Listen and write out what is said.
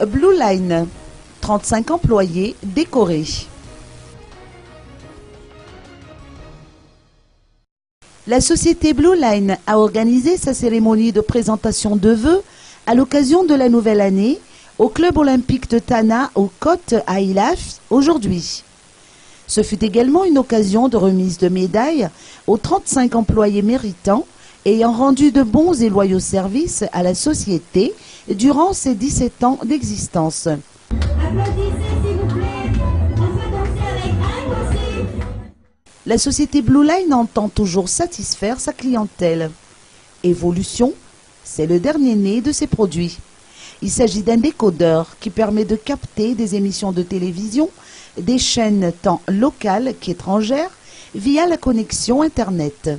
Blue Line, 35 employés décorés. La société Blue Line a organisé sa cérémonie de présentation de vœux à l'occasion de la nouvelle année au club olympique de Tana aux Côtes à Ilaf aujourd'hui. Ce fut également une occasion de remise de médailles aux 35 employés méritants ayant rendu de bons et loyaux services à la société durant ses 17 ans d'existence. La société Blue Line entend toujours satisfaire sa clientèle. Evolution, c'est le dernier né de ses produits. Il s'agit d'un décodeur qui permet de capter des émissions de télévision, des chaînes tant locales qu'étrangères, via la connexion Internet.